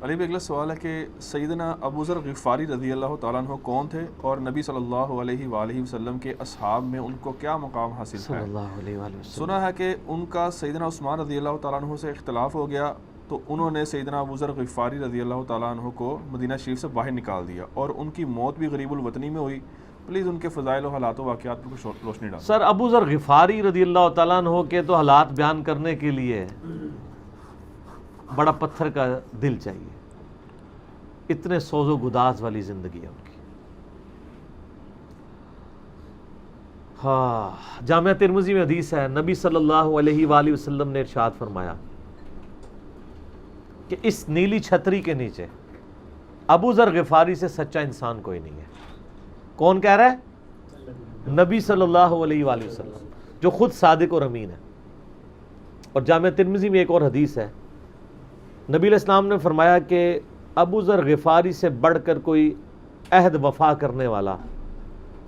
علی بھائی اگلا سوال ہے کہ سیدنا ابو ذر غفاری رضی اللہ تعالیٰ عنہ کون تھے اور نبی صلی اللہ علیہ وآلہ وسلم کے اصحاب میں ان کو کیا مقام حاصل صلی ہے؟ اللہ علیہ وآلہ وسلم۔ سنا ہے کہ ان کا سیدنا عثمان رضی اللہ تعالیٰ عنہ سے اختلاف ہو گیا تو انہوں نے سیدنا ابو ذر غفاری رضی اللہ تعالیٰ عنہ کو مدینہ شریف سے باہر نکال دیا اور ان کی موت بھی غریب الوطنی میں ہوئی۔ پلیز ان کے فضائل و حالات و واقعات پر کچھ روشنی ڈالیں۔ سر ابو ذر غفاری رضی اللہ تعالیٰ عنہ کے تو حالات بیان کرنے کے لیے بڑا پتھر کا دل چاہیے، اتنے سوز و گداز والی زندگی ہے ان کی۔ ہاں، جامعہ ترمذی میں حدیث ہے، نبی صلی اللہ علیہ وآلہ وسلم نے ارشاد فرمایا کہ اس نیلی چھتری کے نیچے ابو ذر غفاری سے سچا انسان کوئی نہیں ہے۔ کون کہہ رہا ہے؟ نبی صلی اللہ علیہ وآلہ وسلم، جو خود صادق اور امین ہے۔ اور جامعہ ترمذی میں ایک اور حدیث ہے، نبی علیہ السلام نے فرمایا کہ ابو ذر غفاری سے بڑھ کر کوئی عہد وفا کرنے والا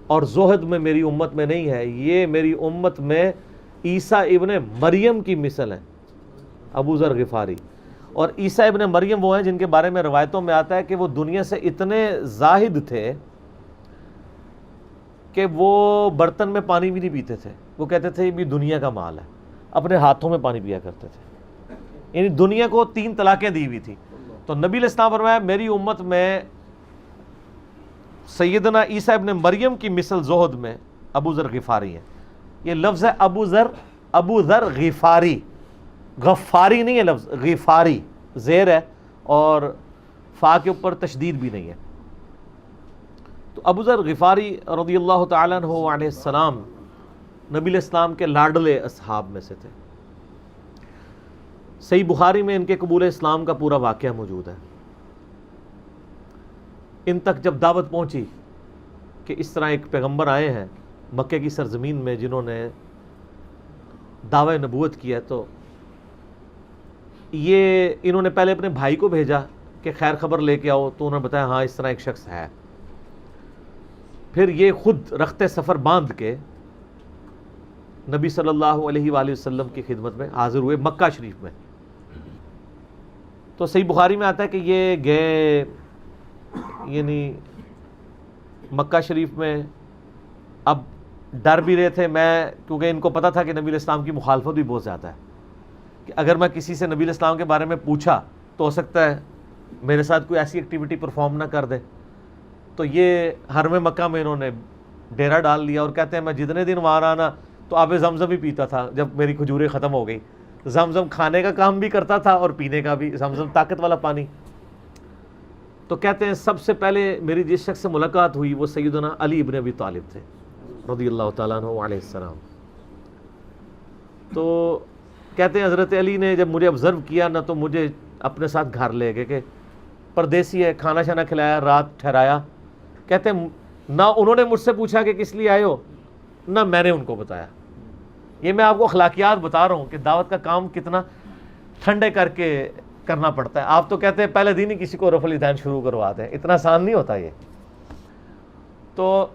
اور زہد میں میری امت میں نہیں ہے، یہ میری امت میں عیسیٰ ابن مریم کی مثل ہے، ابو ذر غفاری۔ اور عیسیٰ ابن مریم وہ ہیں جن کے بارے میں روایتوں میں آتا ہے کہ وہ دنیا سے اتنے زاہد تھے کہ وہ برتن میں پانی بھی نہیں پیتے تھے، وہ کہتے تھے یہ بھی دنیا کا مال ہے، اپنے ہاتھوں میں پانی پیا کرتے تھے، یعنی دنیا کو 3 طلاقیں دی ہوئی تھی۔ تو نبی علیہ السلام فرمایا میری امت میں سیدنا عیسیٰ ابن مریم کی مثل زہد میں ابو ذر غفاری ہیں۔ یہ لفظ ہے ابو ذر غفاری، غفاری نہیں ہے لفظ، غفاری زیر ہے اور فا کے اوپر تشدید بھی نہیں ہے۔ تو ابو ذر غفاری رضی اللہ تعالیٰ عنہ علیہ السلام نبی علیہ السلام کے لاڈلے اصحاب میں سے تھے۔ صحیح بخاری میں ان کے قبول اسلام کا پورا واقعہ موجود ہے۔ ان تک جب دعوت پہنچی کہ اس طرح ایک پیغمبر آئے ہیں مکے کی سرزمین میں جنہوں نے دعوی نبوت کیا، تو یہ انہوں نے پہلے اپنے بھائی کو بھیجا کہ خیر خبر لے کے آؤ، تو انہوں نے بتایا ہاں اس طرح ایک شخص ہے۔ پھر یہ خود رخت سفر باندھ کے نبی صلی اللہ علیہ وآلہ وسلم کی خدمت میں حاضر ہوئے مکہ شریف میں۔ تو صحیح بخاری میں آتا ہے کہ یہ گئے، یعنی مکہ شریف میں اب ڈر بھی رہے تھے، کیونکہ ان کو پتا تھا کہ نبی علیہ السلام کی مخالفت بھی بہت زیادہ ہے، کہ اگر میں کسی سے نبی علیہ السلام کے بارے میں پوچھا تو ہو سکتا ہے میرے ساتھ کوئی ایسی ایکٹیویٹی پرفارم نہ کر دے۔ تو یہ حرم مکہ میں انہوں نے ڈیرا ڈال لیا، اور کہتے ہیں میں جتنے دن وہاں رہا نا تو آب زمزم ہی پیتا تھا۔ جب میری کھجوریں ختم ہو گئی، زمزم کھانے کا کام بھی کرتا تھا اور پینے کا بھی، زمزم طاقت والا پانی۔ تو کہتے ہیں سب سے پہلے میری جس شخص سے ملاقات ہوئی وہ سیدنا علی ابن ابی طالب تھے رضی اللہ تعالیٰ عنہ علیہ السلام۔ تو کہتے ہیں حضرت علی نے جب مجھے آبزرو کیا نہ تو مجھے اپنے ساتھ گھر لے گئے، کہ پردیسی ہے، کھانا شانا کھلایا، رات ٹھہرایا۔ کہتے ہیں نہ انہوں نے مجھ سے پوچھا کہ کس لیے آئے ہو، نہ میں نے ان کو بتایا۔ یہ میں آپ کو اخلاقیات بتا رہا ہوں کہ دعوت کا کام کتنا ٹھنڈے کر کے کرنا پڑتا ہے۔ آپ تو کہتے ہیں پہلے دن ہی کسی کو رفع الیدین شروع کرواتے ہیں، اتنا آسان نہیں ہوتا یہ۔ تو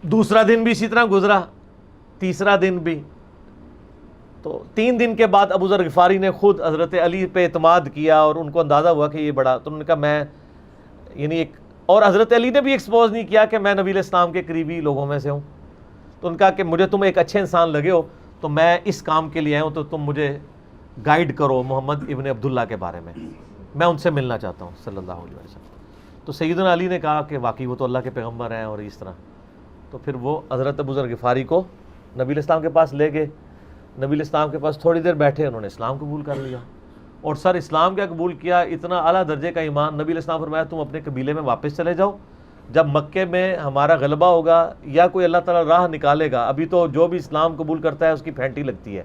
دوسرا دن بھی اسی طرح گزرا، تیسرا دن بھی۔ تو 3 دن کے بعد ابو ذر غفاری نے خود حضرت علی پہ اعتماد کیا، اور ان کو اندازہ ہوا کہ یہ بڑا، تو انہوں نے کہا میں یعنی ایک، اور حضرت علی نے بھی ایکسپوز نہیں کیا کہ میں نبی علیہ السلام کے قریبی لوگوں میں سے ہوں۔ تو ان کا کہ مجھے تم ایک اچھے انسان لگے ہو تو میں اس کام کے لیے آیا ہوں، تو تم مجھے گائیڈ کرو محمد ابن عبداللہ کے بارے میں ان سے ملنا چاہتا ہوں صلی اللہ علیہ وسلم۔ تو سیدنا علی نے کہا کہ واقعی وہ تو اللہ کے پیغمبر ہیں، اور اس طرح۔ تو پھر وہ حضرت ابو ذر غفاری کو نبی علیہ السلام کے پاس لے گئے، نبی علیہ السلام کے پاس تھوڑی دیر بیٹھے، انہوں نے اسلام قبول کر لیا۔ اور سر اسلام کیا قبول کیا، اتنا اعلیٰ درجے کا ایمان۔ نبی علیہ السلام فرمایا تم اپنے قبیلے میں واپس چلے جاؤ، جب مکے میں ہمارا غلبہ ہوگا یا کوئی اللہ تعالیٰ راہ نکالے گا، ابھی تو جو بھی اسلام قبول کرتا ہے اس کی پھینٹی لگتی ہے،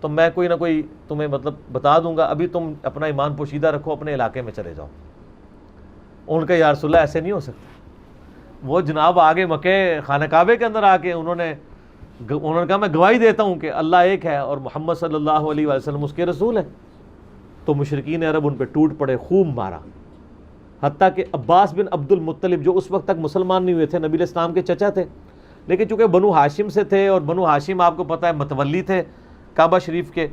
تو میں کوئی نہ کوئی تمہیں مطلب بتا دوں گا، ابھی تم اپنا ایمان پوشیدہ رکھو، اپنے علاقے میں چلے جاؤ۔ ان کا یا رسول اللہ ایسے نہیں ہو سکتا۔ وہ جناب آگے مکے خانہ کعبے کے اندر آ کے انہوں نے کہا میں گواہی دیتا ہوں کہ اللہ ایک ہے اور محمد صلی اللہ علیہ وسلم اس کے رسول ہیں۔ تو مشرکین عرب ان پہ ٹوٹ پڑے، خوب مارا، حتیٰ کہ عباس بن عبد المطلب جو اس وقت تک مسلمان نہیں ہوئے تھے، نبی علیہ السلام کے چچا تھے، لیکن چونکہ بنو ہاشم سے تھے، اور بنو ہاشم آپ کو پتہ ہے متولی تھے کعبہ شریف کے،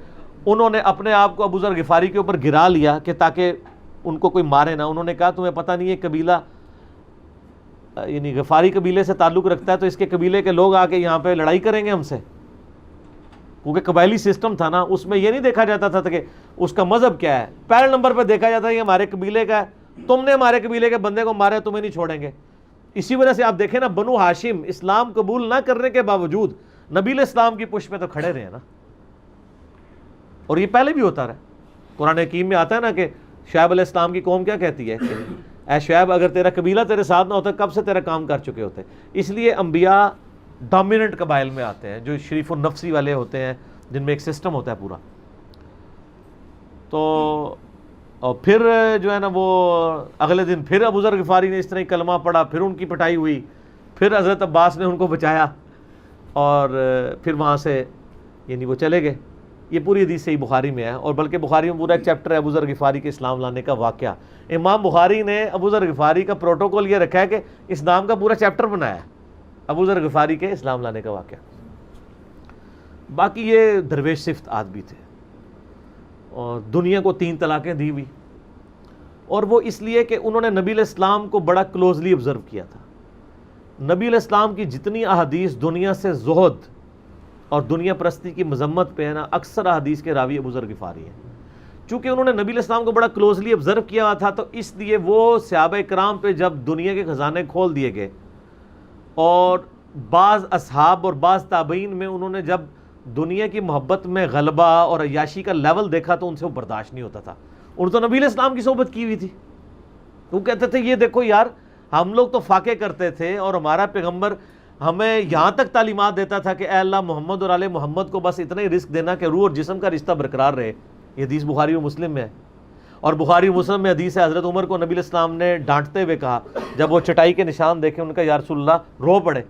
انہوں نے اپنے آپ کو ابو ذر غفاری کے اوپر گرا لیا کہ تاکہ ان کو کوئی مارے نہ. انہوں نے کہا تمہیں پتہ نہیں ہے قبیلہ یعنی غفاری قبیلے سے تعلق رکھتا ہے تو اس کے قبیلے کے لوگ آ کے یہاں پہ لڑائی کریں گے ہم سے, کیونکہ قبائلی سسٹم تھا نا, اس میں یہ نہیں دیکھا جاتا تھا کہ اس کا مذہب کیا ہے, پہلے نمبر پہ دیکھا جاتا ہے یہ ہمارے قبیلے کا ہے, تم نے ہمارے قبیلے کے بندے کو مارا, تمہیں نہیں چھوڑیں گے. اسی وجہ سے آپ دیکھیں نا, بنو ہاشم اسلام قبول نہ کرنے کے باوجود نبی علیہ السلام کی پشت پہ تو کھڑے رہے نا, اور یہ پہلے بھی ہوتا رہا. قرآن حکیم میں آتا ہے نا کہ شعیب علیہ السلام کی قوم کیا کہتی ہے کہ اے شعیب اگر تیرا قبیلہ تیرے ساتھ نہ ہوتا کب سے تیرا کام کر چکے ہوتے. اس لیے انبیاء ڈومیننٹ قبائل میں آتے ہیں جو شریف النفسی والے ہوتے ہیں, جن میں ایک سسٹم ہوتا ہے پورا. تو اور پھر جو ہے نا وہ اگلے دن پھر ابو ذر غفاری نے اس طرح ہی کلمہ پڑھا, پھر ان کی پٹائی ہوئی, پھر حضرت عباس نے ان کو بچایا اور پھر وہاں سے یعنی وہ چلے گئے. یہ پوری حدیث صحیح بخاری میں ہے, اور بلکہ بخاری میں پورا ایک چیپٹر ہے ابو ذر غفاری کے اسلام لانے کا واقعہ. امام بخاری نے ابو ذر غفاری کا پروٹوکول یہ رکھا ہے کہ اس نام کا پورا چیپٹر بنایا ہے, ابو ذر غفاری کے اسلام لانے کا واقعہ. باقی یہ درویش صفت آدمی تھے اور دنیا کو 3 طلاقیں دی ہوئی, اور وہ اس لیے کہ انہوں نے نبی علیہ السلام کو بڑا کلوزلی آبزرو کیا تھا. نبی علیہ السلام کی جتنی احادیث دنیا سے زہد اور دنیا پرستی کی مذمت پہ ہے نا, اکثر احادیث کے راوی ابو ذر غفاری ہیں. چونکہ انہوں نے نبی علیہ السلام کو بڑا کلوزلی آبزرو کیا ہوا تھا, تو اس لیے وہ صحابہ کرام پہ جب دنیا کے خزانے کھول دیے گئے, اور بعض اصحاب اور بعض تابعین میں انہوں نے جب دنیا کی محبت میں غلبہ اور عیاشی کا لیول دیکھا تو ان سے وہ برداشت نہیں ہوتا تھا. انہوں تو نبی علیہ السلام کی صحبت کی ہوئی تھی, وہ کہتے تھے یہ دیکھو یار ہم لوگ تو فاقے کرتے تھے اور ہمارا پیغمبر ہمیں یہاں تک تعلیمات دیتا تھا کہ اے اللہ محمد اور آل محمد کو بس اتنا ہی رزق دینا کہ روح اور جسم کا رشتہ برقرار رہے. یہ حدیث بخاری و مسلم میں ہے, اور بخاری و مسلم میں حدیث ہے حضرت عمر کو نبی علیہ السلام نے ڈانٹتے ہوئے کہا جب وہ چٹائی کے نشان دیکھے, ان کا یا رسول اللہ رو پڑے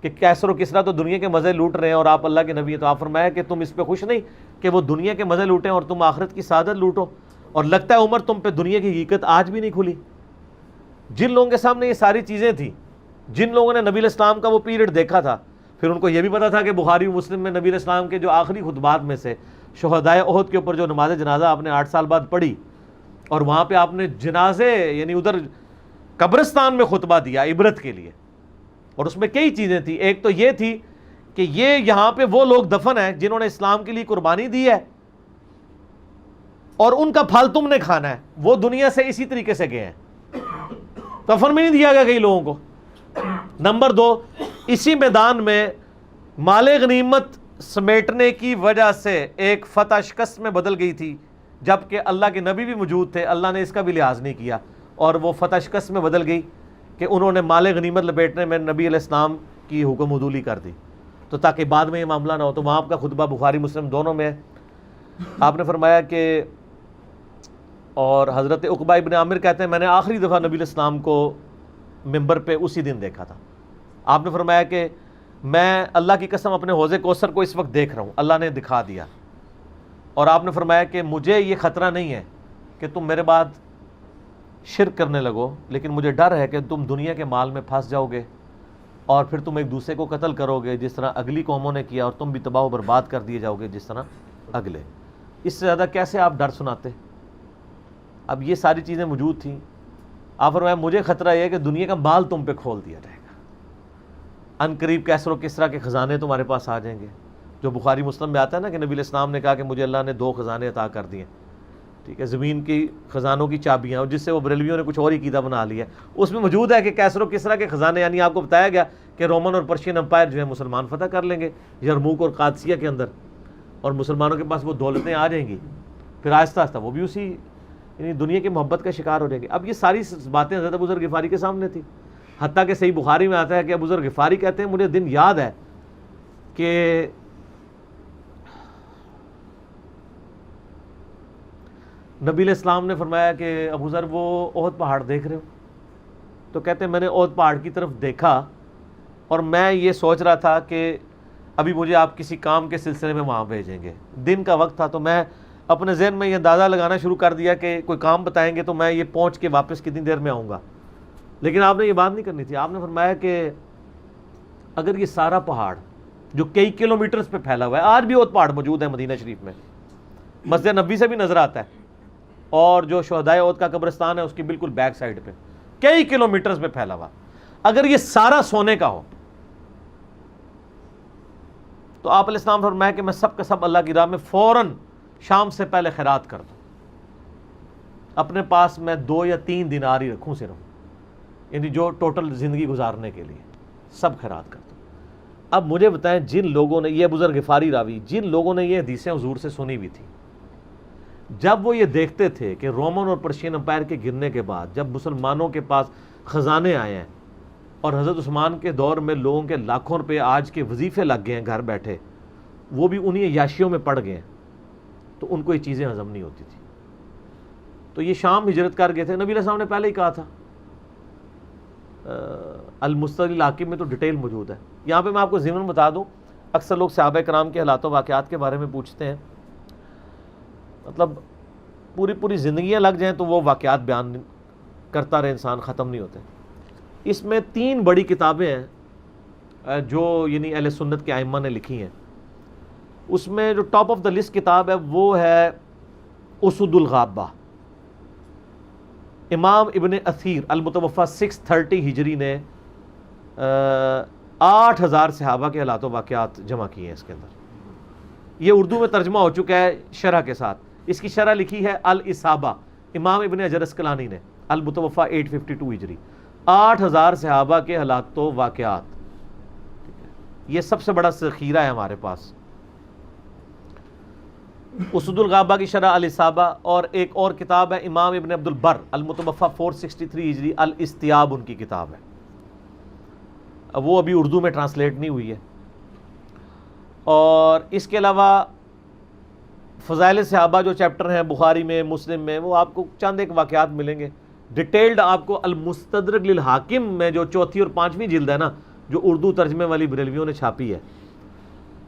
کہ کیسر و کسرا تو دنیا کے مزے لوٹ رہے ہیں اور آپ اللہ کے نبی ہیں. تو آپ فرمایا کہ تم اس پہ خوش نہیں کہ وہ دنیا کے مزے لوٹیں اور تم آخرت کی سعادت لوٹو, اور لگتا ہے عمر تم پہ دنیا کی حقیقت آج بھی نہیں کھلی. جن لوگوں کے سامنے یہ ساری چیزیں تھیں, جن لوگوں نے نبی علیہ السلام کا وہ پیریڈ دیکھا تھا, پھر ان کو یہ بھی پتا تھا کہ بخاری و مسلم میں نبی علیہ السلام کے جو آخری خطبات میں سے شہدائے احد کے اوپر جو نماز جنازہ آپ نے 8 سال بعد پڑھی, اور وہاں پہ آپ نے جنازے یعنی ادھر قبرستان میں خطبہ دیا عبرت کے لیے, اور اس میں کئی چیزیں تھیں. ایک تو یہ تھی کہ یہ یہاں پہ وہ لوگ دفن ہیں جنہوں نے اسلام کے لیے قربانی دی ہے, اور ان کا پھل تم نے کھانا ہے. وہ دنیا سے اسی طریقے سے گئے ہیں, دفن میں نہیں دیا گیا کئی لوگوں کو. نمبر 2, اسی میدان میں مال غنیمت سمیٹنے کی وجہ سے ایک فتح شکست میں بدل گئی تھی, جبکہ اللہ کے نبی بھی موجود تھے, اللہ نے اس کا بھی لحاظ نہیں کیا, اور وہ فتح شکست میں بدل گئی کہ انہوں نے مال غنیمت لپیٹنے میں نبی علیہ السلام کی حکم عدولی کر دی, تو تاکہ بعد میں یہ معاملہ نہ ہو. تو وہاں آپ کا خطبہ بخاری مسلم دونوں میں ہے. آپ نے فرمایا کہ, اور حضرت عقبہ ابن عامر کہتے ہیں میں نے آخری دفعہ نبی علیہ السلام کو ممبر پہ اسی دن دیکھا تھا. آپ نے فرمایا کہ میں اللہ کی قسم اپنے حوض کوثر کو اس وقت دیکھ رہا ہوں, اللہ نے دکھا دیا. اور آپ نے فرمایا کہ مجھے یہ خطرہ نہیں ہے کہ تم میرے بعد شرک کرنے لگو, لیکن مجھے ڈر ہے کہ تم دنیا کے مال میں پھنس جاؤ گے اور پھر تم ایک دوسرے کو قتل کرو گے جس طرح اگلی قوموں نے کیا, اور تم بھی تباہ و برباد کر دیے جاؤ گے جس طرح اگلے. اس سے زیادہ کیسے آپ ڈر سناتے؟ اب یہ ساری چیزیں موجود تھیں. آپ فرمایا مجھے خطرہ یہ ہے کہ دنیا کا مال تم پہ کھول دیا جائے گا, ان قریب کیسر و کسرا کے خزانے تمہارے پاس آ جائیں گے, جو بخاری مسلم میں آتا ہے نا کہ نبی علیہ السلام نے کہا کہ مجھے اللہ نے 2 خزانے عطا کر دیے, ٹھیک ہے, زمین کی خزانوں کی چابیاں, اور جس سے وہ بریلویوں نے کچھ اور ہی قیدا بنا لیا. اس میں موجود ہے کہ کیسر و کسرا کے خزانے, یعنی آپ کو بتایا گیا کہ رومن اور پرشین امپائر جو ہے مسلمان فتح کر لیں گے یرموک اور قادسیہ کے اندر, اور مسلمانوں کے پاس وہ دولتیں آ جائیں گی, پھر آہستہ آہستہ وہ بھی اسی یعنی دنیا کی محبت کا شکار ہو جائیں گے. اب یہ ساری باتیں حضرت ابو ذر غفاری کے سامنے تھی, حتیٰ کہ صحیح بخاری میں آتا ہے کہ ابو ذر غفاری کہتے ہیں مجھے دن یاد ہے کہ نبی علیہ السلام نے فرمایا کہ ابو ذر وہ احد پہاڑ دیکھ رہے ہو؟ تو کہتے ہیں میں نے احد پہاڑ کی طرف دیکھا اور میں یہ سوچ رہا تھا کہ ابھی مجھے آپ کسی کام کے سلسلے میں وہاں بھیجیں گے. دن کا وقت تھا, تو میں اپنے ذہن میں یہ اندازہ لگانا شروع کر دیا کہ کوئی کام بتائیں گے تو میں یہ پہنچ کے واپس کتنی دیر میں آؤں گا. لیکن آپ نے یہ بات نہیں کرنی تھی. آپ نے فرمایا کہ اگر یہ سارا پہاڑ جو کئی کلومیٹرز پہ پھیلا ہوا ہے, آج بھی احد پہاڑ موجود ہے مدینہ شریف میں, مسجد نبوی سے بھی نظر آتا ہے، اور جو شہدائے احد کا قبرستان ہے اس کی بالکل بیک سائڈ پہ کئی کلومیٹرز پہ پھیلا ہوا. اگر یہ سارا سونے کا ہو تو آپ علیہ السلام فرمایا کہ میں سب کا سب اللہ کی راہ میں فوراً شام سے پہلے خیرات کر دوں. اپنے پاس میں 2 یا 3 دینار ہی رکھوں صرف، یعنی جو ٹوٹل زندگی گزارنے کے لیے سب خیرات کر دوں. اب مجھے بتائیں، جن لوگوں نے، یہ ابو ذر غفاری راوی، جن لوگوں نے یہ حدیثیں حضور سے سنی ہوئی تھی، جب وہ یہ دیکھتے تھے کہ رومن اور پرشین امپائر کے گرنے کے بعد جب مسلمانوں کے پاس خزانے آئے ہیں اور حضرت عثمان کے دور میں لوگوں کے لاکھوں روپے آج کے وظیفے لگ گئے ہیں گھر بیٹھے، وہ بھی انہی عیاشیوں میں پڑ گئے ہیں، تو ان کو یہ چیزیں ہضم نہیں ہوتی تھی. تو یہ شام ہجرت کر گئے تھے. نبی علیہ السلام نے پہلے ہی کہا تھا، المستدرک الحاکم میں تو ڈیٹیل موجود ہے. یہاں پہ میں آپ کو ضمن بتا دوں، اکثر لوگ صحابہ کرام کے حالات و واقعات کے بارے میں پوچھتے ہیں، مطلب پوری زندگیاں لگ جائیں تو وہ واقعات بیان کرتا رہے انسان، ختم نہیں ہوتے. اس میں 3 بڑی کتابیں ہیں جو یعنی اہل سنت کے ائمہ نے لکھی ہیں. اس میں جو ٹاپ آف دا لسٹ کتاب ہے وہ ہے اسد الغابہ. امام ابن اثیر المتوفی 630 ہجری نے 8000 صحابہ کے حالات و واقعات جمع کیے ہیں اس کے اندر. یہ اردو میں ترجمہ ہو چکا ہے شرح کے ساتھ. اس کی شرح لکھی ہے الاصابہ امام ابن حجر اسقلانی نے، المتوفی 852 ہجری. 8000 صحابہ کے حالات و واقعات، یہ سب سے بڑا ذخیرہ ہے ہمارے پاس. اسد الغابہ کی شرح الاصابہ، اور ایک اور کتاب ہے امام ابن عبد البر المتوفی 463 ہجری، الاستیاب ان کی کتاب ہے. اب وہ ابھی اردو میں ٹرانسلیٹ نہیں ہوئی ہے. اور اس کے علاوہ فضائل صحابہ جو چیپٹر ہیں بخاری میں، مسلم میں، وہ آپ کو چند ایک واقعات ملیں گے ڈیٹیلڈ. آپ کو المستدرک للحاکم میں جو 4تھی اور 5ویں جلد ہے نا، جو اردو ترجمے والی بریلویوں نے چھاپی ہے،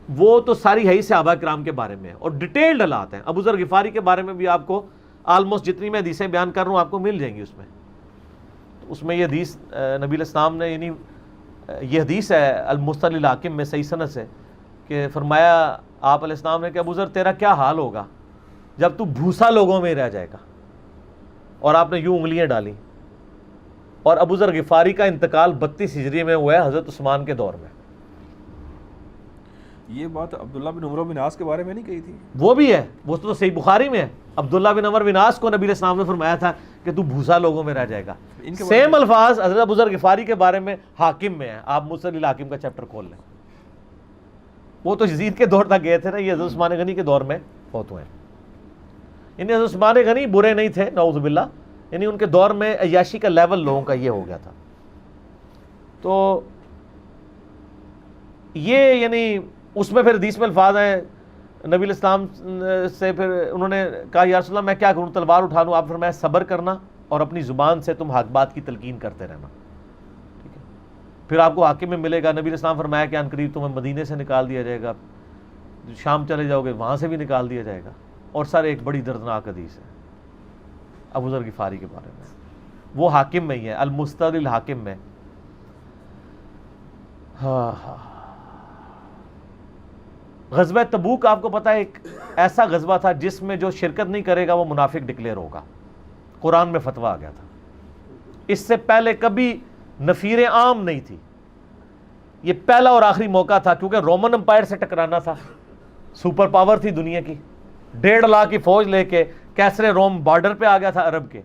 وہ تو ساری ہے ہی صحابہ کرام کے بارے میں، اور ڈیٹیلڈ حالات ہیں. ابو ذر غفاری کے بارے میں بھی آپ کو آلموسٹ جتنی میں حدیثیں بیان کر رہا ہوں آپ کو مل جائیں گی. اس میں یہ حدیث نبی علیہ السلام نے، یعنی یہ حدیث ہے المستدرک للحاکم میں صحیح سند سے، کہ فرمایا آپ علیہ السلام نے کہ ابو ذر تیرا کیا حال ہوگا جب تو بھوسا لوگوں میں رہ جائے گا. اور آپ نے یوں انگلیاں ڈالی. اور ابو ذر غفاری کا انتقال 32 ہجری میں ہوا ہے حضرت عثمان کے دور میں. یہ بات عبداللہ بن عمر بن عاص کے بارے میں نہیں کہی تھی؟ وہ بھی ہے، وہ تو صحیح بخاری میں ہے. عبداللہ بن عمر بن عاص کو نبی علیہ السلام نے فرمایا تھا کہ تو بھوسا لوگوں میں رہ جائے گا. سیم الفاظ حضرت ابو ذر غفاری کے بارے میں حاکم میں ہے. آپ مستدرک الحاکم کا چیپٹر کھول لیں. وہ تو یزید کے دور تک گئے تھے نا، یہ حضرت عثمان غنی کے دور میں فوت ہوئے ہیں. یعنی حضرت عثمان غنی برے نہیں تھے نعوذ باللہ، یعنی ان کے دور میں عیاشی کا لیول لوگوں کا یہ ہو گیا تھا. تو یہ یعنی اس میں پھر حدیث میں الفاظ ہیں نبی علیہ السلام سے، پھر انہوں نے کہا یا رسول اللہ میں کیا کروں، تلوار اٹھا لوں؟ آپ فرمایا صبر کرنا اور اپنی زبان سے تم حق بات کی تلقین کرتے رہنا. ٹھیک ہے، پھر آپ کو حاکم میں ملے گا. نبی علیہ السلام فرمایا کہ ان قریب تمہیں مدینے سے نکال دیا جائے گا، شام چلے جاؤ گے وہاں سے بھی نکال دیا جائے گا. اور سر ایک بڑی دردناک حدیث ہے ابو ذر غفاری کے بارے میں، وہ حاکم میں ہی ہے، المستدرک الحاکم میں. غزوہ تبوک آپ کو پتا ہے ایک ایسا غزوہ تھا جس میں جو شرکت نہیں کرے گا وہ منافق ڈکلیئر ہوگا. قرآن میں فتویٰ آ گیا تھا. اس سے پہلے کبھی نفیر عام نہیں تھی. یہ پہلا اور آخری موقع تھا، کیونکہ رومن امپائر سے ٹکرانا تھا. سپر پاور تھی دنیا کی، 1.5 لاکھ کی فوج لے کے کیسرے روم بارڈر پہ آ گیا تھا عرب کے.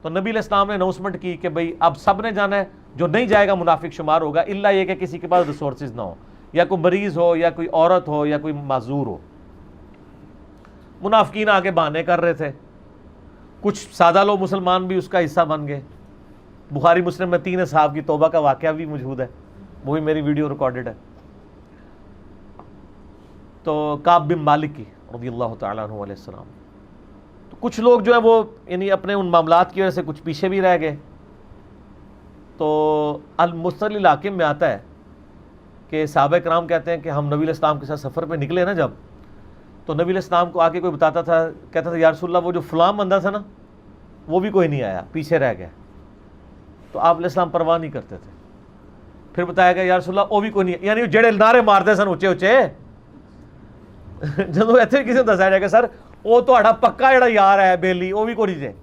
تو نبی علیہ السلام نے اناؤنسمنٹ کی کہ بھئی اب سب نے جانا ہے، جو نہیں جائے گا منافق شمار ہوگا، الا یہ کہ کسی کے پاس ریسورسز نہ ہو، یا کوئی مریض ہو، یا کوئی عورت ہو، یا کوئی معذور ہو. منافقین آگے بہانے کر رہے تھے. کچھ سادہ لوگ مسلمان بھی اس کا حصہ بن گئے. بخاری مسلم میں 3 اصحاب کی توبہ کا واقعہ بھی موجود ہے، وہ بھی میری ویڈیو ریکارڈڈ ہے. تو کعب بن مالک کی رضی اللہ تعالیٰ عنہ علیہ السلام. تو کچھ لوگ جو ہیں وہ یعنی اپنے ان معاملات کی وجہ سے کچھ پیچھے بھی رہ گئے. تو المستدرک الحاکم میں آتا ہے کہ صحابہ کرام کہتے ہیں کہ ہم نبی علیہ السلام کے ساتھ سفر پہ نکلے نا جب، تو نبی علیہ السلام کو آ کے کوئی بتاتا تھا، کہتا تھا یا رسول اللہ وہ جو فلاں بندہ تھا نا وہ بھی کوئی نہیں آیا، پیچھے رہ گیا. تو آپ علیہ السلام پرواہ نہیں کرتے تھے. پھر بتایا گیا یا رسول اللہ وہ بھی کوئی نہیں، یعنی جڑے نعرے مارتے سن اچے اچے جب ایسے کسی نے دسایا جائے گا سر وہ تہاڈا پکا جڑا یار ہے بیلی وہ بھی کوئی نہیں.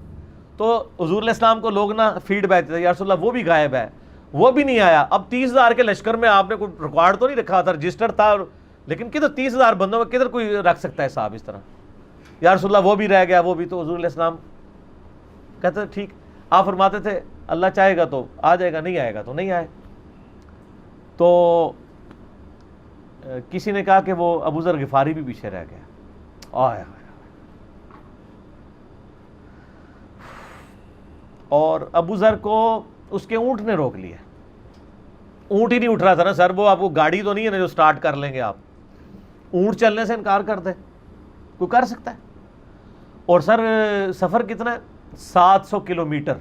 تو حضور علیہ السلام کو لوگ نا فیڈ بیک دیتے یا رسول اللہ وہ بھی غائب ہے, وہ بھی نہیں آیا. اب 30,000 کے لشکر میں آپ نے کوئی ریکارڈ تو نہیں رکھا تھا, رجسٹر تھا, لیکن کدھر 30,000 بندوں میں کدھر کوئی رکھ سکتا ہے صاحب اس طرح, یا رسول اللہ وہ بھی رہ گیا وہ بھی. تو حضور علیہ السلام کہتے ہیں ٹھیک. آپ فرماتے تھے اللہ چاہے گا تو آ جائے گا, نہیں آئے گا تو نہیں آئے. تو کسی نے کہا کہ وہ ابو ذر غفاری بھی پیچھے رہ گیا. آیا اور ابو ذر کو اس کے اونٹ نے روک لیا. اونٹ ہی نہیں اٹھ رہا تھا نا سر, وہ آپ کو گاڑی تو نہیں ہے نا جو سٹارٹ کر لیں گے آپ, اونٹ چلنے سے انکار کر دیں, کوئی کر سکتا ہے؟ اور سر سفر کتنا ہے؟ 700 کلومیٹر.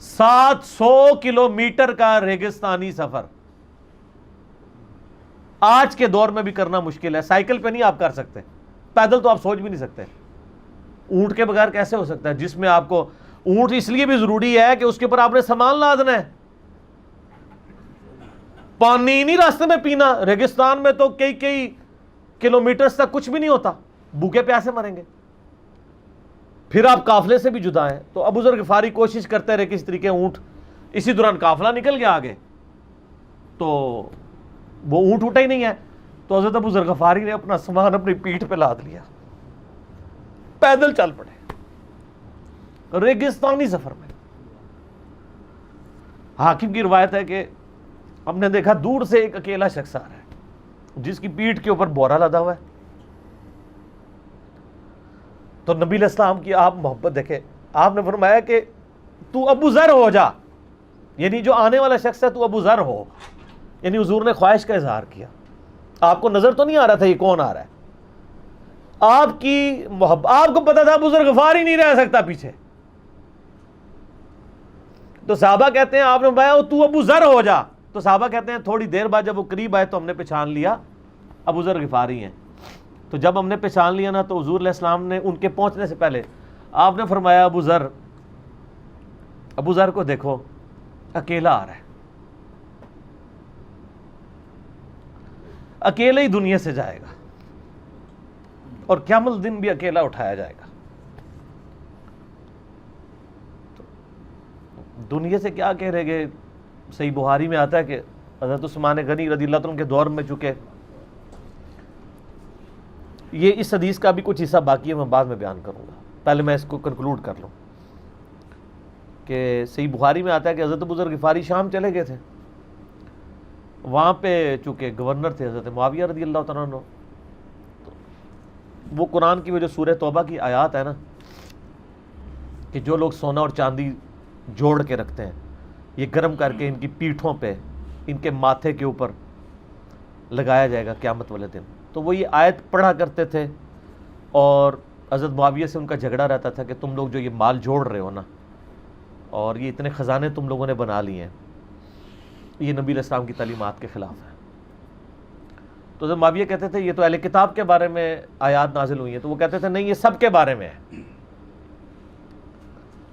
700 کلومیٹر کا ریگستانی سفر آج کے دور میں بھی کرنا مشکل ہے. سائیکل پہ نہیں آپ کر سکتے, پیدل تو آپ سوچ بھی نہیں سکتے. اونٹ کے بغیر کیسے ہو سکتا ہے, جس میں آپ کو اونٹ اس لیے بھی ضروری ہے کہ اس کے اوپر آپ نے سامان لادنا ہے, پانی نہیں راستے میں پینا. ریگستان میں تو کئی کلومیٹرز تک کچھ بھی نہیں ہوتا, بھوکے پیاسے مریں گے. پھر آپ قافلے سے بھی جدا ہیں. تو ابو ذر غفاری کوشش کرتے رہے کس طریقے اونٹ, اسی دوران قافلہ نکل گیا آگے, تو وہ اونٹ اٹھا ہی نہیں ہے. تو حضرت ابو ذر غفاری نے اپنا سامان اپنی پیٹھ پہ لاد لیا, پیدل چل پڑے ریگستانی سفر میں. حاکم کی روایت ہے کہ ہم نے دیکھا دور سے ایک اکیلا شخص آ رہا ہے جس کی پیٹھ کے اوپر بورا لدا ہوا ہے. تو نبی علیہ السلام کی آپ محبت دیکھیں, آپ نے فرمایا کہ تو ابو ذر ہو جا, یعنی جو آنے والا شخص ہے تو ابو ذر ہو. یعنی حضور نے خواہش کا اظہار کیا. آپ کو نظر تو نہیں آ رہا تھا یہ کون آ رہا ہے, آپ کی محبت, آپ کو پتا تھا ابو ذر غفاری نہیں رہ سکتا پیچھے. تو صحابہ کہتے ہیں آپ نے فرمایا تو ابو ذر ہو جا. تو صحابہ کہتے ہیں تھوڑی دیر بعد جب وہ قریب آئے تو ہم نے پہچان لیا ابو ذر غفاری ہیں. تو جب ہم نے پہچان لیا نا, تو حضور علیہ السلام نے ان کے پہنچنے سے پہلے آپ نے فرمایا ابو ذر کو دیکھو اکیلا آ رہا ہے, اکیلے ہی دنیا سے جائے گا اور قیامت دن بھی اکیلا اٹھایا جائے گا. دنیا سے کیا کہہ رہے گے. صحیح بخاری میں آتا ہے کہ حضرت عثمان غنی رضی اللہ عنہ کے دور میں چکے, یہ اس حدیث کا بھی کچھ حصہ باقی ہے, میں بعد میں بیان کروں گا, پہلے میں اس کو کنکلوڈ کر لوں. کہ صحیح بخاری میں آتا ہے کہ حضرت ابو ذر غفاری شام چلے گئے تھے, وہاں پہ چونکہ گورنر تھے حضرت معاویہ رضی اللہ تعالیٰ عنہ. وہ قرآن کی وہ جو سورہ توبہ کی آیات ہے نا, کہ جو لوگ سونا اور چاندی جوڑ کے رکھتے ہیں یہ گرم کر کے ان کی پیٹھوں پہ, ان کے ماتھے کے اوپر لگایا جائے گا قیامت والے دن. تو وہ یہ آیت پڑھا کرتے تھے, اور حضرت معاویہ سے ان کا جھگڑا رہتا تھا کہ تم لوگ جو یہ مال جوڑ رہے ہو نا, اور یہ اتنے خزانے تم لوگوں نے بنا لیے ہیں, یہ نبی علیہ السلام کی تعلیمات کے خلاف ہے. تو حضرت معاویہ کہتے تھے یہ تو اہل کتاب کے بارے میں آیات نازل ہوئی ہیں. تو وہ کہتے تھے نہیں, یہ سب کے بارے میں ہے.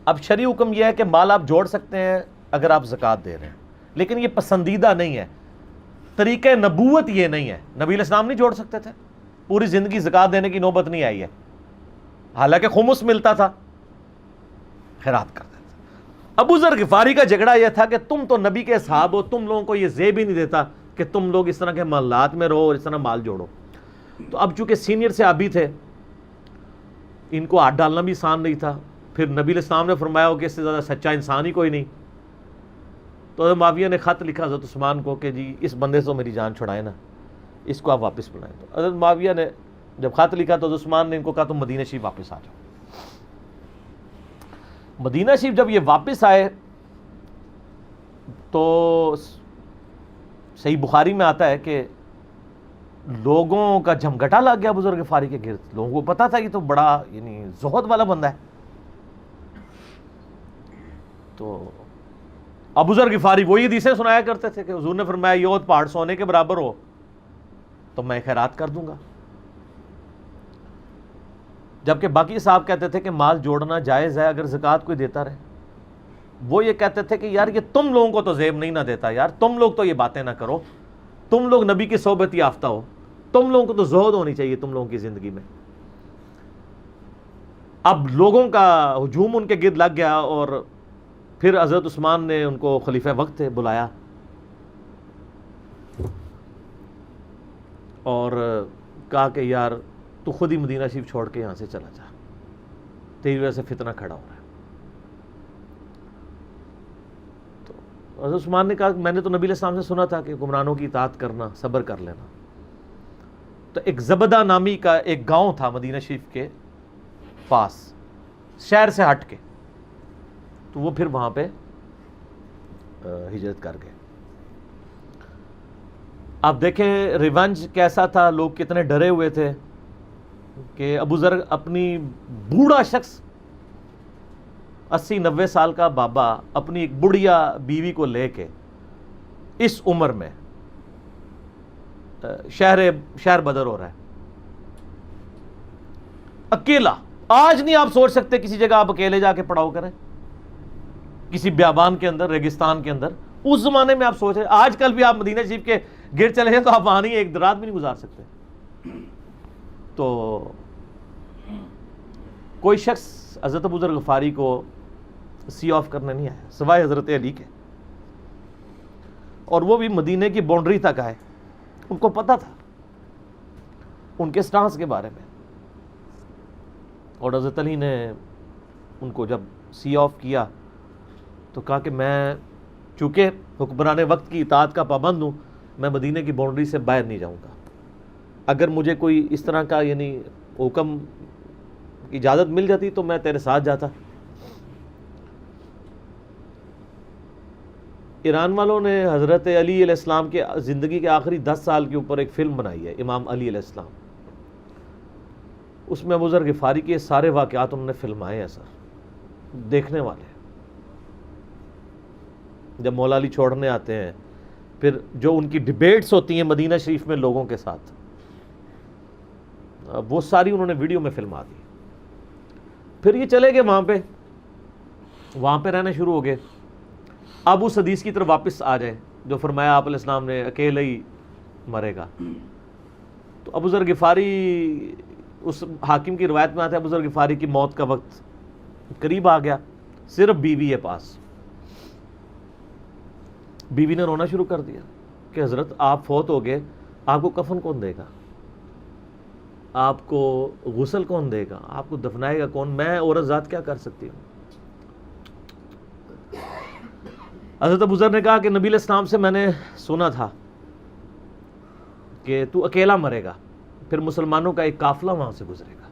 اب شرعی حکم یہ ہے کہ مال آپ جوڑ سکتے ہیں اگر آپ زکوٰۃ دے رہے ہیں, لیکن یہ پسندیدہ نہیں ہے, طریقہ نبوت یہ نہیں ہے. نبی علیہ السلام نہیں جوڑ سکتے تھے, پوری زندگی زکوٰۃ دینے کی نوبت نہیں آئی ہے, حالانکہ خمس ملتا تھا, خیرات کرتے تھے. ابو ذر غفاری کا جھگڑا یہ تھا کہ تم تو نبی کے اصحاب ہو, تم لوگوں کو یہ زیب ہی نہیں دیتا کہ تم لوگ اس طرح کے محلات میں رہو اور اس طرح مال جوڑو. تو اب چونکہ سینئر صحابی تھے, ان کو ہاتھ ڈالنا بھی آسان نہیں تھا. پھر نبی علیہ السلام نے فرمایا ہو کہ اس سے زیادہ سچا انسان ہی کوئی نہیں. تو حضرت معاویہ نے خط لکھا حضرت عثمان کو کہ جی اس بندے سے میری جان چھڑائے نا, اس کو آپ واپس بلائیں. تو حضرت معاویہ نے جب خط لکھا تو حضرت عثمان نے ان کو کہا تم مدینہ شریف واپس آ جاؤ. مدینہ شریف جب یہ واپس آئے تو صحیح بخاری میں آتا ہے کہ لوگوں کا جھمگٹا لگ گیا ابو ذر غفاری کے گرد. لوگوں کو پتا تھا یہ تو بڑا یعنی زہد والا بندہ ہے. تو ابو ذر غفاری وہی حدیثیں سنایا کرتے تھے کہ حضور نے فرمایا یہ احد پہاڑ سونے کے برابر ہو تو میں خیرات کر دوں گا. جبکہ باقی صاحب کہتے تھے کہ مال جوڑنا جائز ہے اگر زکوٰۃ کوئی دیتا رہے. وہ یہ کہتے تھے کہ یار یہ تم لوگوں کو تو زیب نہیں نہ دیتا, یار تم لوگ تو یہ باتیں نہ کرو, تم لوگ نبی کی صحبت یافتہ ہو, تم لوگوں کو تو زہد ہونی چاہیے تم لوگوں کی زندگی میں. اب لوگوں کا ہجوم ان کے گرد لگ گیا اور پھر حضرت عثمان نے ان کو خلیفہ وقت تھے بلایا اور کہا کہ یار تو خود ہی مدینہ شریف چھوڑ کے یہاں سے چلا جا، تیری وجہ سے فتنہ کھڑا ہو رہا ہے۔ تو حضرت عثمان نے کہا میں نے تو نبی علیہ السلام سے سنا تھا کہ حکمرانوں کی اطاعت کرنا، صبر کر لینا۔ تو ایک زبدہ نامی کا ایک گاؤں تھا مدینہ شریف کے پاس، شہر سے ہٹ کے، تو وہ پھر وہاں پہ ہجرت کر گئے۔ آپ دیکھیں ریونج کیسا تھا، لوگ کتنے ڈرے ہوئے تھے کہ ابو ذر اپنی بوڑھا شخص 80-90 سال کا بابا اپنی ایک بڑھیا بیوی کو لے کے اس عمر میں شہر بدر ہو رہا ہے اکیلا۔ آج نہیں آپ سوچ سکتے کسی جگہ آپ اکیلے جا کے پڑاؤ کریں، کسی بیابان کے اندر، ریگستان کے اندر۔ اس زمانے میں آپ سوچ رہے، آج کل بھی آپ مدینہ شریف کے گرد چلے جائیں تو آپ وہاں نہیں ایک رات بھی نہیں گزار سکتے۔ تو کوئی شخص حضرت ابو ذر غفاری کو سی آف کرنے نہیں آیا سوائے حضرت علی کے، اور وہ بھی مدینے کی باؤنڈری تک آئے۔ ان کو پتہ تھا ان کے سٹانس کے بارے میں، اور حضرت علی نے ان کو جب سی آف کیا تو کہا کہ میں چونکہ حکمران وقت کی اطاعت کا پابند ہوں، میں مدینے کی باؤنڈری سے باہر نہیں جاؤں گا۔ اگر مجھے کوئی اس طرح کا یعنی حکم کی اجازت مل جاتی تو میں تیرے ساتھ جاتا۔ ایران والوں نے حضرت علی علیہ السلام کے زندگی کے آخری 10 سال کے اوپر ایک فلم بنائی ہے، امام علی علیہ السلام۔ اس میں ابو ذر غفاری کے سارے واقعات انہوں نے فلمائے ہیں سر، دیکھنے والے ہیں۔ جب مولا علی چھوڑنے آتے ہیں، پھر جو ان کی ڈیبیٹس ہوتی ہیں مدینہ شریف میں لوگوں کے ساتھ، وہ ساری انہوں نے ویڈیو میں فلما دی۔ پھر یہ چلے گئے وہاں پہ رہنا شروع ہو گئے۔ اب اس حدیث کی طرف واپس آ جائیں جو فرمایا آپ علیہ السلام نے اکیلے ہی مرے گا، تو ابو ذر غفاری، اس حاکم کی روایت میں آتا ہے ابو ذر غفاری کی موت کا وقت قریب آ گیا، صرف بیوی ہے پاس۔ بیوی نے رونا شروع کر دیا کہ حضرت آپ فوت ہو گئے، آپ کو کفن کون دے گا، آپ کو غسل کون دے گا، آپ کو دفنائے گا کون، میں عورت ذات کیا کر سکتی ہوں۔ حضرت ابو ذر نے کہا کہ نبی علیہ السلام سے میں نے سنا تھا کہ تو اکیلا مرے گا، پھر مسلمانوں کا ایک قافلہ وہاں سے گزرے گا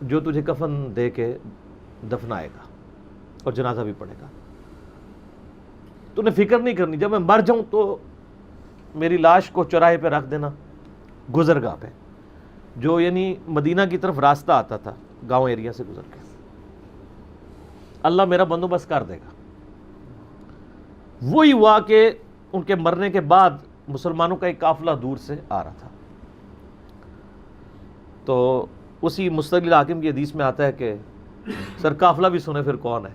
جو تجھے کفن دے کے دفنائے گا اور جنازہ بھی پڑے گا۔ تو نے فکر نہیں کرنی، جب میں مر جاؤں تو میری لاش کو چوراہے پہ رکھ دینا، گزرگاہ پہ، جو یعنی مدینہ کی طرف راستہ آتا تھا گاؤں ایریا سے گزر کے، اللہ میرا بندوبست کر دے گا۔ وہی ہوا کہ ان کے مرنے کے بعد مسلمانوں کا ایک قافلہ دور سے آ رہا تھا۔ تو اسی مستقل حاکم کی حدیث میں آتا ہے کہ سر قافلہ بھی سنے پھر کون ہے،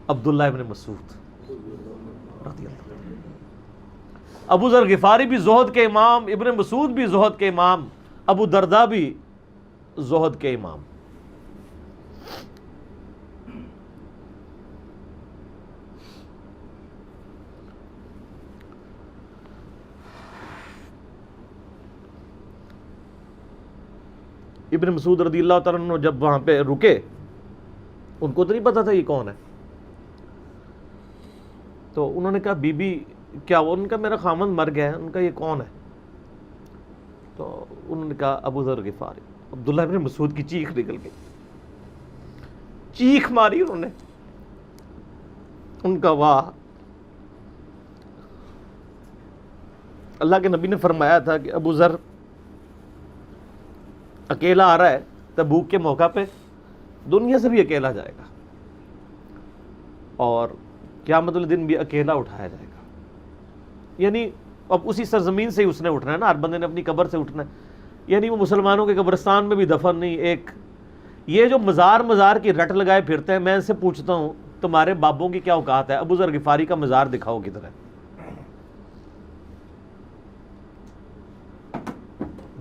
عبداللہ ابن مسعود رضی اللہ عنہ۔ ابو ذر غفاری بھی زہد کے امام، ابن مسعود بھی زہد کے امام، ابو درداء بھی زہد کے امام۔ ابن مسعود رضی اللہ تعالیٰ عنہ جب وہاں پہ رکے، ان کو تو نہیں پتا تھا یہ کون ہے، تو انہوں نے کہا بی بی کیا ہوا؟ ان کا میرا خامند مر گیا ہے۔ ان کا یہ کون ہے؟ تو انہوں نے کہا ابو ذر غفاری۔ عبداللہ ابن مسعود کی چیخ نکل گئی، چیخ ماری انہوں نے، ان کا واہ۔ اللہ کے نبی نے فرمایا تھا کہ ابو ذر اکیلا آ رہا ہے تبوک کے موقع پہ، دنیا سے بھی اکیلا جائے گا، اور قیامت والے دن بھی اکیلا اٹھایا جائے گا۔ یعنی اب اسی سرزمین سے ہی اس نے اٹھنا ہے نا، ہر بندے نے اپنی قبر سے اٹھنا ہے، یعنی وہ مسلمانوں کے قبرستان میں بھی دفن نہیں۔ ایک یہ جو مزار کی رٹ لگائے پھرتے ہیں، میں ان سے پوچھتا ہوں تمہارے بابوں کی کیا اوقات ہے؟ ابو ذر غفاری کا مزار دکھاؤ کدھر ہے؟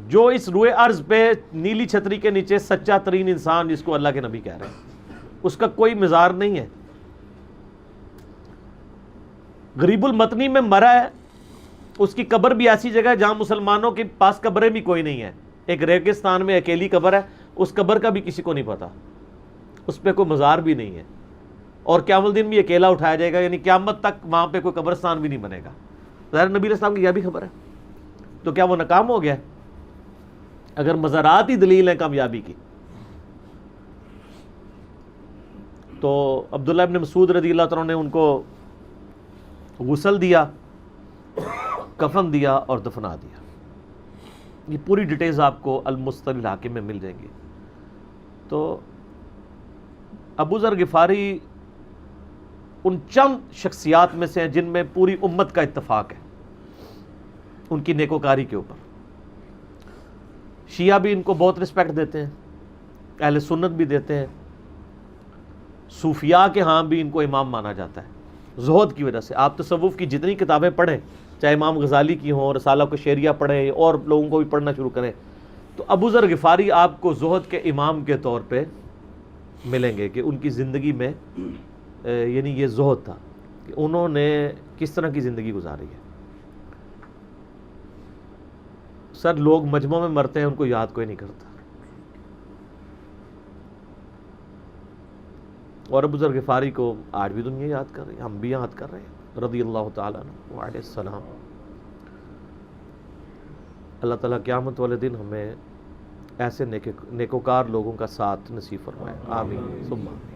جو اس روئے ارض پہ نیلی چھتری کے نیچے سچا ترین انسان جس کو اللہ کے نبی کہہ رہے ہیں، اس کا کوئی مزار نہیں ہے. غریب المطنی میں مرا ہے، اس کی قبر بھی ایسی جگہ ہے جہاں مسلمانوں کے پاس قبریں بھی کوئی نہیں ہے. ایک ریگستان میں اکیلی قبر ہے، اس قبر کا بھی کسی کو نہیں پتا، اس پہ کوئی مزار بھی نہیں ہے، اور قیامت الدین بھی اکیلا اٹھایا جائے گا، یعنی قیامت تک وہاں پہ کوئی قبرستان بھی نہیں بنے گا. ظاہر نبی علیہ السلام کی یہ بھی خبر ہے. تو کیا وہ ناکام ہو گیا ہے؟ اگر مزارات ہی دلیل ہیں کامیابی کی، تو عبداللہ ابن مسعود رضی اللہ تعالیٰ نے ان کو غسل دیا، کفن دیا اور دفنا دیا. یہ پوری ڈیٹیلز آپ کو المستدرک الحاکم میں مل جائیں گی. تو ابو ذر غفاری ان چند شخصیات میں سے ہیں جن میں پوری امت کا اتفاق ہے ان کی نیکوکاری کے اوپر. شیعہ بھی ان کو بہت رسپیکٹ دیتے ہیں، اہل سنت بھی دیتے ہیں، صوفیاء کے ہاں بھی ان کو امام مانا جاتا ہے زہد کی وجہ سے. آپ تصوف کی جتنی کتابیں پڑھیں، چاہے امام غزالی کی ہوں، رسالہ قشیریہ پڑھیں، اور لوگوں کو بھی پڑھنا شروع کریں، تو ابو ذر غفاری آپ کو زہد کے امام کے طور پہ ملیں گے کہ ان کی زندگی میں یعنی یہ زہد تھا کہ انہوں نے کس طرح کی زندگی گزاری ہے. سر لوگ مجمع میں مرتے ہیں، ان کو یاد کوئی نہیں کرتا، اور ابو ذر غفاری کو آج بھی دنیا یاد کر رہی ہے، ہم بھی یاد کر رہے ہیں رضی اللہ تعالیٰ عنہ علیہ السلام. اللہ تعالیٰ قیامت والے دن ہمیں ایسے نیکوکار لوگوں کا ساتھ نصیب فرمائے. آمین ثم آمین.